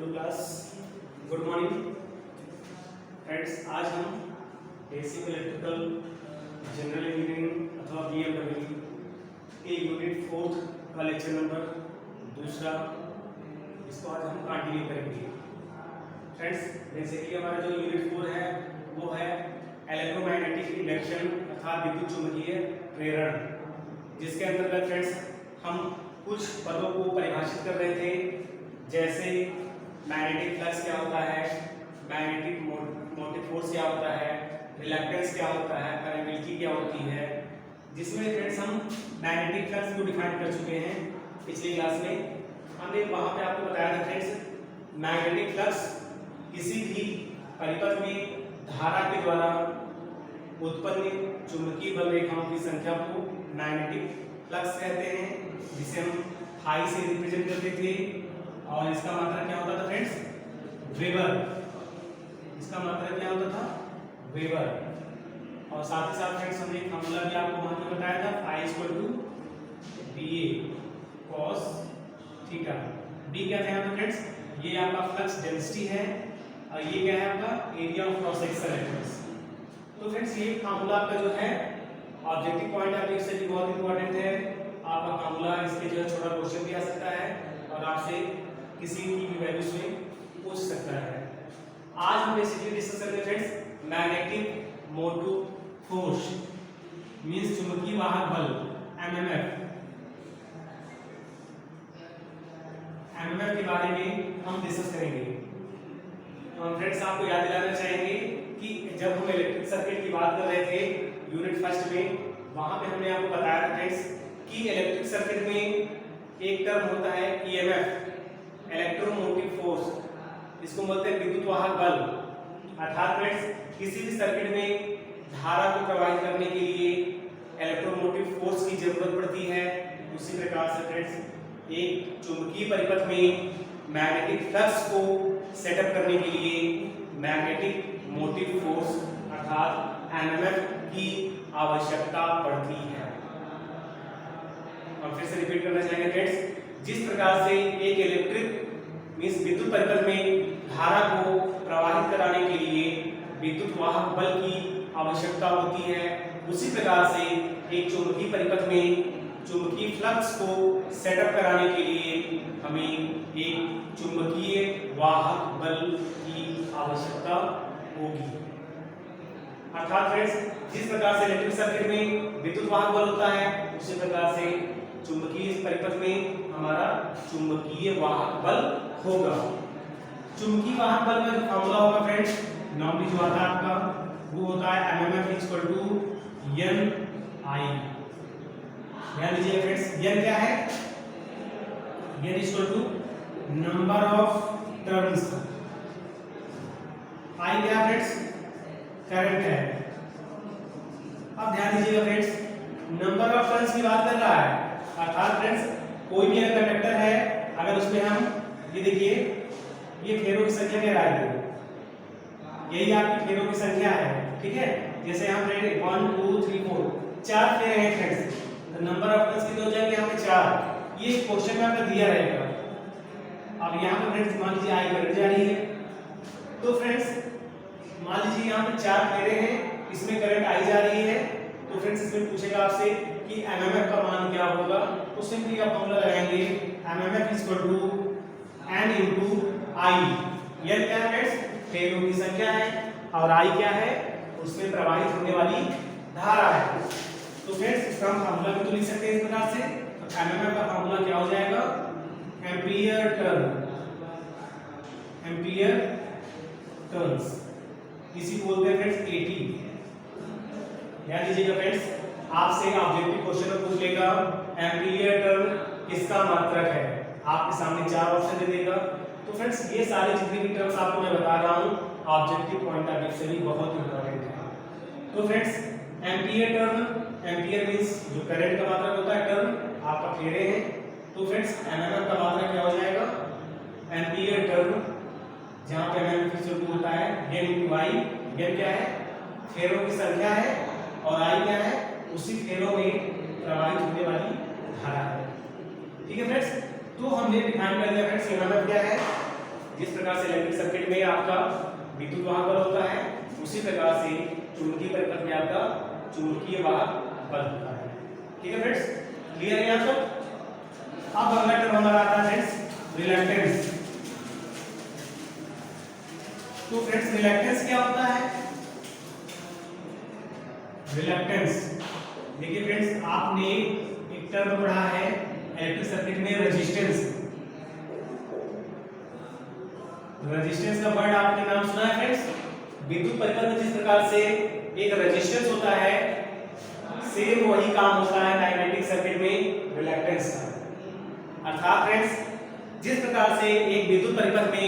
Hello class, good morning friends. आज हम basic electrical general engineering अथवा बीएमडब्ल्यू के यूनिट 4 का लेक्चर नंबर दूसरा, इसको आज हम कंटिन्यू करेंगे। फ्रेंड्स, बेसिकली हमारा जो यूनिट 4 है वो है इलेक्ट्रोमैग्नेटिक इंडक्शन अर्थात विद्युत चुंबकीय प्रेरण, जिसके अंतर्गत फ्रेंड्स हम कुछ पदों को परिभाषित कर रहे थे, जैसे मैग्नेटिक फ्लक्स क्या होता है, मैग्नेटिक मोटिव फोर्स क्या होता है, रिलक्टेंस क्या होता है, परमेबिलिटी क्या होती है, जिसमें फ्रेंड्स हम मैग्नेटिक फ्लक्स को डिफाइन कर चुके हैं पिछली क्लास में। हमने वहां पे आपको बताया था फ्रेंड्स, मैग्नेटिक फ्लक्स किसी भी परिपथ में धारा के द्वारा उत्पन्न चुंबकीय बल रेखाओं की संख्या को मैग्नेटिक फ्लक्स कहते हैं, जिसे हम फाई से रिप्रेजेंट करते थे। और इसका मात्रा क्या होता था फ्रेंड्स, वेबर। इसका मात्रा क्या होता था, वेबर। और साथ ही साथ फ्रेंड्स हमने एक फॉर्मूला भी आपको वहां पे बताया था, phi equal to BA cos theta. B क्या था यहाँ पे फ्रेंड्स, ये आपका फ्लक्स डेंसिटी है और ये क्या है आपका एरिया ऑफ क्रॉस सेक्शन है। तो फ्रेंड्स ये फॉर्मूला आपका जो है ऑब्जेक्टिव पॉइंट ऑफ व्यू से भी बहुत इंपॉर्टेंट है। आपका फॉर्मूला इसके जो है छोटा क्वेश्चन भी आ सकता है और आपसे किसी की भी वैल्यू से पूछ सकता है। आज हम बेसिकली डिस्कस करेंगे friends magnetic motive force means चुंबकीय वाहक बल, एमएमएफ। एमएमएफ के बारे में हम डिस्कस करेंगे। तो फ्रेंड्स आपको याद दिलाना चाहेंगे कि जब हम इलेक्ट्रिक सर्किट की बात कर रहे थे यूनिट फर्स्ट में, वहां पे हमने आपको बताया था फ्रेंड्स कि इलेक्ट्रिक सर्किट में एक टर्म होता है ईएमएफ, इलेक्ट्रोमोटिव फोर्स। इसको बोलते हैं विद्युत वाहक बल। अर्थात फ्रेंड्स किसी भी सर्किट में धारा को प्रवाहित करने के लिए इलेक्ट्रोमोटिव फोर्स की जरूरत पड़ती है। उसी प्रकार से फ्रेंड्स एक चुंबकीय परिपथ में मैग्नेटिक फ्लक्स को सेटअप करने के लिए मैग्नेटिक मोटिव फोर्स अर्थात एमएमएफ की आवश्यकता पड़ती है। हम फिर से रिपीट करना चाहेंगे फ्रेंड्स, जिस प्रकार से एक इलेक्ट्रिक मींस विद्युत परिपथ में धारा को प्रवाहित कराने के लिए विद्युत वाहक बल की आवश्यकता होती है, उसी प्रकार से एक चुंबकीय परिपथ में चुंबकीय फ्लक्स को सेटअप कराने के लिए हमें एक चुंबकीय वाहक बल की आवश्यकता होगी। अर्थात फ्रेंड्स जिस प्रकार से इलेक्ट्रिक सर्किट में विद्युत वाहक बल होता है, उसी प्रकार से चुंबकीय परिपथ में हमारा चुंबकीय वाहक बल होगा। चुंबकीय वाहक बल का जो फॉर्मूला होगा फ्रेंड्स, नॉर्मली जो आता है आपका वो होता है EMF equal to N I. ध्यान दीजिए फ्रेंड्स, एन क्या है, N equal to number of turns, I क्या फ्रेंड्स, करंट है। अब ध्यान दीजिएगा फ्रेंड्स, नंबर ऑफ टर्न्स की बात कर रहा है। अर्थात फ्रेंड्स कोई भी अगर कंडक्टर है, अगर उसमें हम ये देखिए ये फेरों की संख्या क्या है, यही आपकी फेरों की संख्या है, ठीक है। जैसे यहाँ पे 1 2 3 4 4 फेरे हैं फ्रेंड्स, तो नंबर ऑफ टर्न्स कितने हो जाएंगे यहाँ पे 4। ये क्वेश्चन में आपका दिया रहेगा। अब यहाँ पे फ्रेंड्स मान लीजिए आई करंट जा रही है, तो फ्रेंड्स मान लीजिए यहाँ पे 4 फेरे हैं, इसमें करंट आई जा रही है, तो फ्रेंड्स इसमें पूछेगा आपसे कि एमएमएफ का मान क्या होगा। तो सिंपली आप फॉर्मूला लगाएंगे, EMF equal to N into I. N क्या है फ्रेंड्स, फेरों की संख्या है, और आई क्या है, उसमें प्रवाहित होने वाली धारा है। तो फ्रेंड्स इसका हम फॉर्मूला भी तो लिख सकते हैं इस प्रकार से। तो एमएमएफ का फॉर्मूला क्या हो जाएगा, एम्पीयर टर्न, एम्पीयर टर्न्स, इसी को बोलते हैं फ्रेंड्स एटी। ध्यान दीजिएगा फ्रेंड्स, आपसे ऑब्जेक्टिव क्वेश्चन में पूछ लेगा एम्पीयर टर्न किसका मात्रक है, आपके सामने 4 ऑप्शन दे देगा। तो फ्रेंड्स ये सारे जितने भी टर्म्स आपको मैं बता रहा हूँ ऑब्जेक्टिव पॉइंट ऑफ व्यू से भी बहुत इंपॉर्टेंट है। तो friends ampere turn, ampere means जो करंट का मात्रक होता है, टर्न आपका फेरे हैं। तो फ्रेंड्स एमएमएफ का मात्रक क्या हो जाएगा, एम्पीयर टर्न, जहां पे एमएमएफ इक्वल होता है एन इनटू आई। एन क्या है, फेरों की संख्या है, और आई क्या है, उसी फेरों में प्रवाहित होने वाली धारा है। ठीक है फ्रेंड्स, तो हमने डिफाइन कर दिया फ्रेंड्स एमएमएफ क्या है, जिस प्रकार से इलेक्ट्रिक सर्किट में आपका विद्युत वाहक बल होता है, उसी प्रकार से चुंबकीय परिपथ में आपका चुंबकीय वाहक बल होता है। ठीक है फ्रेंड्स, क्लियर है यहाँ तक? अब अगला टर्म हमारा आता है फ्रेंड्स रिलक्टेंस। तो फ्रेंड्स रिलक्टेंस क्या होता है? रिलक्टेंस देखिए फ्रेंड्स, आपने एक टर्म पढ़ा है इलेक्ट्रिक सर्किट में रेजिस्टेंस। रेजिस्टेंस का वर्ड आपने नाम सुना है फ्रेंड्स? विद्युत परिपथ में जिस प्रकार से एक रेजिस्टेंस होता है, सेम वही काम होता है मैग्नेटिक सर्किट में रिलक्टेंस का। अर्थात फ्रेंड्स, जिस प्रकार से एक विद्युत परिपथ में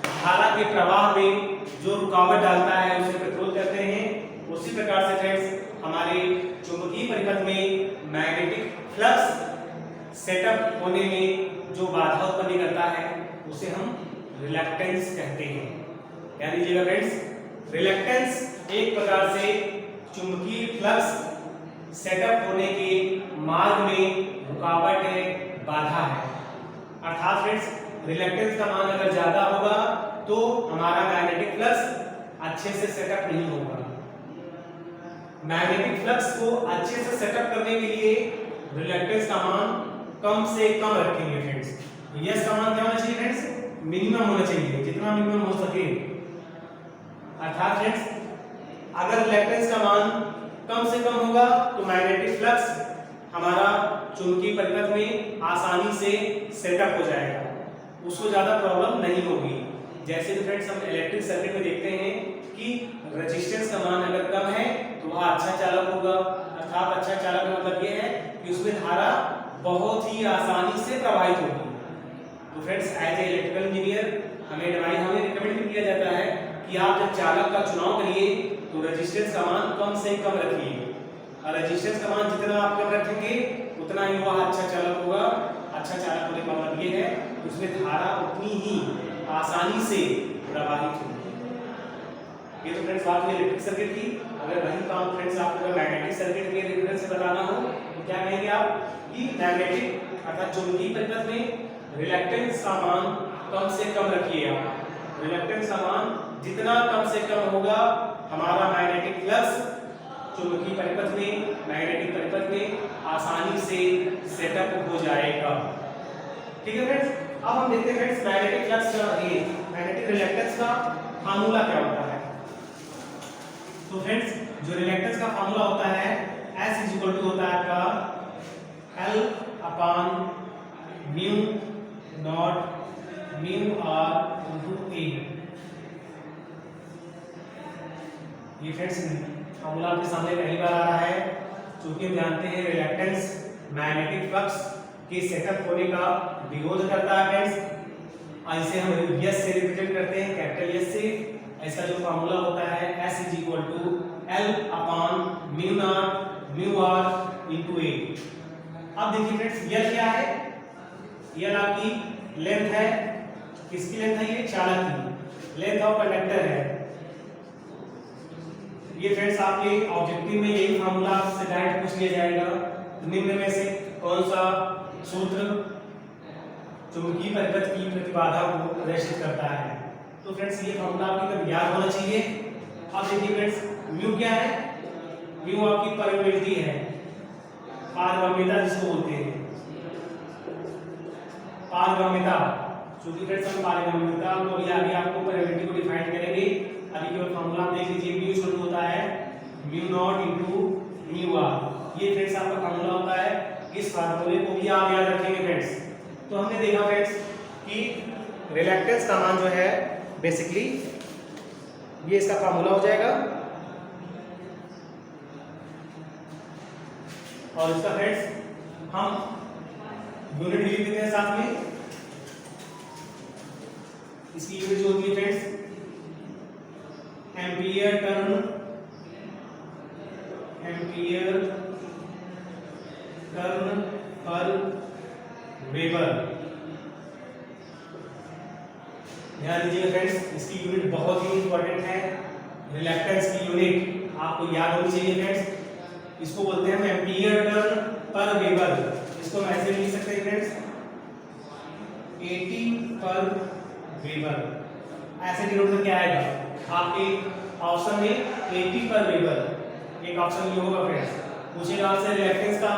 धारा के प्रवाह में जो रुकावट डालता है उसे कंट्रोल करते हैं, उसी प्रकार से फ्रेंड्स हमारे चुंबकीय परिपथ में मैग्नेटिक फ्लक्स सेटअप होने में जो बाधा उत्पन्न करता है उसे हम रिलक्टेंस कहते हैं। याद लीजिएगा फ्रेंड्स, रिलक्टेंस एक प्रकार से चुंबकीय फ्लक्स सेटअप होने के मार्ग में रुकावट है, बाधा है। अर्थात फ्रेंड्स, रिलक्टेंस का मान अगर ज्यादा होगा तो हमारा मैग्नेटिक फ्लक्स अच्छे से सेटअप नहीं होगा। मैग्नेटिक फ्लक्स को अच्छे से सेटअप करने के लिए रिलक्टेंस का मान कम से कम रखेंगे फ्रेंड्स। यस का मान क्या होना चाहिए फ्रेंड्स? मिनिमम होना चाहिए, जितना मिनिमम हो सके। अर्थात फ्रेंड्स, अगर रिलक्टेंस का मान कम से कम होगा तो मैग्नेटिक फ्लक्स हमारा चुंबकीय परिपथ में आसानी से सेटअप हो जाएगा, उसको ज्यादा प्रॉब्लम नहीं होगी। जैसे कि फ्रेंड्स हम इलेक्ट्रिक सर्किट में देखते हैं कि रेजिस्टेंस का मान अगर कम है तो वह अच्छा चालक होगा। अर्थात अच्छा चालक का मतलब यह है कि उसमें धारा बहुत ही आसानी से प्रवाहित होगी। तो friends, as a electrical engineer हमें रिकमेंड भी किया जाता है कि आप जब चालक का चुनाव करिए तो रेजिस्टेंस का मान कम से कम रखिए, और रेजिस्टेंस का मान जितना आप कम रखेंगे उतना ही वह अच्छा चालक होगा। अच्छा चालक होने का मतलब ये है कि उसमें धारा उतनी ही आसानी से प्रवाहित होगी। ये तो फ्रेंड्स बात हुई इलेक्ट्रिक सर्किट की। अगर वही काम फ्रेंड्स आपको मैग्नेटिक सर्किट के रेफरेंस से बताना हो तो क्या कहेंगे आप कि मैग्नेटिक अर्थात चुंबकीय परिपथ में रिलक्टेंस का मान कम से कम रखिए आप। रिलक्टेंस का मान जितना कम से कम होगा हमारा मैग्नेटिक फ्लक्स चुंबकीय परिपथ में मैग्नेटिक परिपथ में आसानी से सेटअप हो जाएगा। ठीक है फ्रेंड्स, अब हम देखते हैं फ्रेंड्स मैग्नेटिक फ्लक्स का मैग्नेटिक रिलक्टेंस का फार्मूला क्या होता है। तो फ्रेंड्स, जो रिलक्टेंस का फार्मूला होता है S होता है आपका L upon mu not mu R into A। ये फ्रेंड्स फार्मूला आपके सामने पहली बार आ रहा है, क्योंकि हम जानते हैं रिलक्टेंस मैग्नेटिक फ्लक्स के सेटअप होने का विरोध करता है फ्रेंड्स। इसे हम यस से रिप्रेजेंट करते हैं, कैपिटल यस से। इसका जो फार्मूला होता है S L upon mu not mu R into A। अब देखिए फ्रेंड्स, L क्या है? L आपकी लेंथ है। किसकी लेंथ है? ये चालक की लेंथ ऑफ कंडक्टर है। ये फ्रेंड्स आपके ऑब्जेक्टिव में यही फार्मूला आपसे डायरेक्ट पूछ लिया जाएगा, निम्न में से कौन सा सूत्र चुंबकीय परिपथ की प्रतिबाधा को प्रदर्शित करता है। तो फ्रेंड्स ये फार्मूला आपको एकदम याद होना चाहिए। अब देखिए फ्रेंड्स, म्यू क्या है? म्यू आपकी परमेबिलिटी है, पारगम्यता जिसको बोलते हैं, पारगम्यता। क्योंकि फ्रेंड्स हम पारगम्यता को अभी आपको परमेबिलिटी को डिफाइन करेंगे। अभी केवल फार्मूला आप देख लीजिए, म्यू शुरू होता है mu naught into mu R. ये फ्रेंड्स आपका फार्मूला होता है। इस फार्मूले को भी आप याद रखेंगे फ्रेंड्स। तो हमने देखा फ्रेंड्स कि रिलक्टेंस का मान जो है बेसिकली ये इसका फार्मूला हो जाएगा, और इसका फ्रेंड्स हम यूनिट लिख देते हैं साथ में। इसकी यूनिट जो होती है friends ampere turn per weber. ध्यान दीजिएगा फ्रेंड्स, इसकी यूनिट बहुत ही इंपॉर्टेंट है। रिलक्टेंस की यूनिट आपको याद होनी चाहिए फ्रेंड्स। इसको बोलते हैं हम एम्पियर टर्न पर वेबर। इसको हम ऐसे लिख सकते हैं फ्रेंड्स, 80 पर वेबर। ऐसे डिनोट करके आएगा आपके ऑप्शन में 80 पर वेबर, एक ऑप्शन ये होगा फ्रेंड्स। पूछेगा आपसे रिएक्टेंस का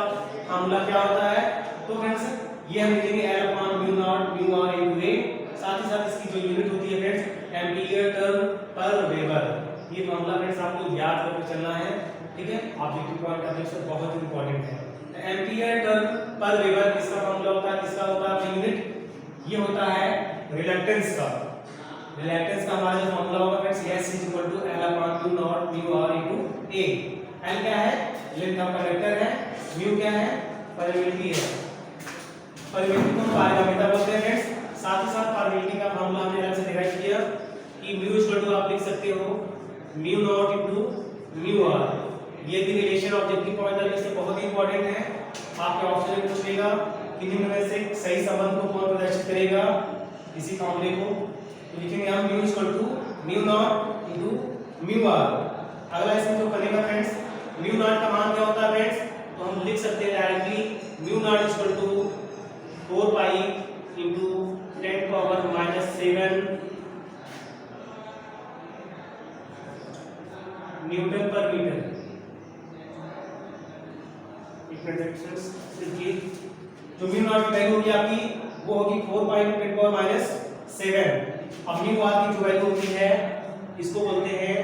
फार्मूला क्या होता है, तो फ्रेंड्स ये हम लिखेंगे L upon mu not mu R into A. साथ ही साथ इसकी जो यूनिट होती है friends ampere turn per weber. ये फार्मूला फ्रेंड्स आपको याद करके चलना है, ठीक है। ऑब्जेक्टिव पॉइंट ऑफ व्यू से बहुत इंपॉर्टेंट है। एम्पीयर टर्न पर वेबर किसका फार्मूला होता है, किसका होता है यूनिट, ये होता है रिलक्टेंस का। रिलक्टेंस का हमारा जो फार्मूला होगा friends S is equal to L upon mu not mu R into A। L क्या है, लेंथ ऑफ कंडक्टर है, म्यू क्या है, परमेबिलिटी है। परमेबिलिटी को पारगम्यता बोलते हैं फ्रेंड्स। साथ ही साथ परमेबिलिटी का फार्मूला हमने अलग से डिराइव किया कि म्यू इक्वल टू आप लिख सकते हो mu naught into mu R. ये भी relation objective point of view से बहुत इंपॉर्टेंट है। आपके ऑप्शन में पूछेगा कि निम्न में से सही संबंध को कौन प्रदर्शित करेगा इसी फार्मूले को, तो लिखेंगे हम mu equal to mu naught into mu R. अगला इसमें जो बनेगा फ्रेंड्स म्यू नॉट का मान क्या होता है फ्रेंड्स, तो हम लिख सकते हैं directly mu naught equal to 4 pi into 10 power -7 newton per metre. जो म्यू नॉट की वैल्यू होगी आपकी वो होगी 4 पाई इंटू 10 पावर -7। अब म्यू आर की जो वैल्यू होती है इसको बोलते हैं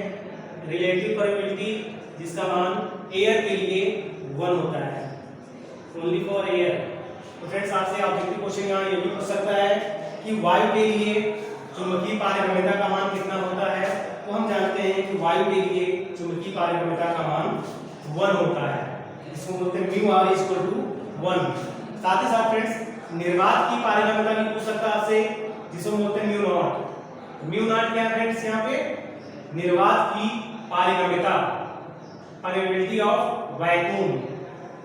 रिलेटिव परमेबिलिटी, जिसका मान एयर के लिए 1 होता है, ओनली फॉर एयर। तो फ्रेंड्स आपसे ऑब्जेक्टिव क्वेश्चन यहाँ ये भी पूछ सकता है कि वायु के लिए चुंबकीय पारगम्यता का मान कितना होता है, तो हम जानते हैं कि वायु के लिए चुंबकीय पारगम्यता का मान 1 होता है, इसको बोलते हैं म्यू आर इक्वल टू 1। साथ ही साथ फ्रेंड्स निर्वात की पारगम्यता भी पूछ सकता है आपसे, जिसको बोलते हैं म्यू नॉट। म्यू नॉट क्या है फ्रेंड्स, यहाँ पे निर्वात की पारगम्यता, परमेबिलिटी ऑफ वैक्यूम।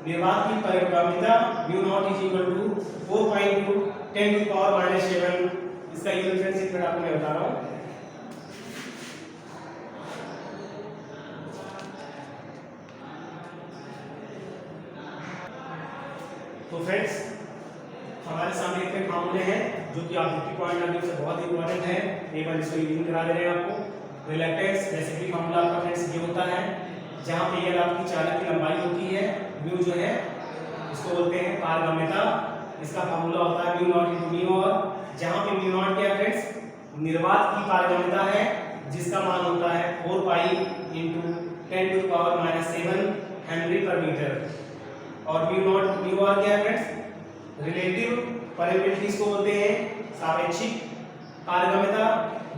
निर्वात की पारगम्यता mu naught is equal to 4 pi into 10 to power -7। इसका यूनिट फ्रेंड्स एक मिनट आपको मैं बता रहा हूँ। तो फ्रेंड्स हमारे सामने इतने फार्मूले हैं जो कि ऑब्जेक्टिव पॉइंट ऑफ व्यू से बहुत इंपॉर्टेंट है। एक बार इसको रीडिंग करा दे रहे हैं आपको। रिलक्टेंस बेसिकली फार्मूला आपका फ्रेंड्स ये होता है, जहां पे एल आपकी चालक की लंबाई होती है, म्यू जो है इसको बोलते हैं पारगम्यता, इसका फार्मूला होता है mu naught into mu R. जहां पे म्यू नॉट क्या है फ्रेंड्स, निर्वात की पारगम्यता है, जिसका मान होता है 4 pi into 10 to power -7 henry per metre. और म्यू नॉट म्यू आर क्या है फ्रेंड्स, रिलेटिव परमेबिलिटी इसको बोलते हैं, सापेक्षिक पारगम्यता,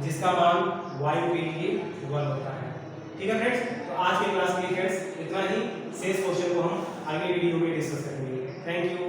जिसका मान वायु के लिए 1 होता है। ठीक है फ्रेंड्स, तो आज के क्लास के लिए फ्रेंड्स इतना ही। शेष क्वेश्चन को हम आगे वीडियो में डिस्कस करेंगे। Thank you.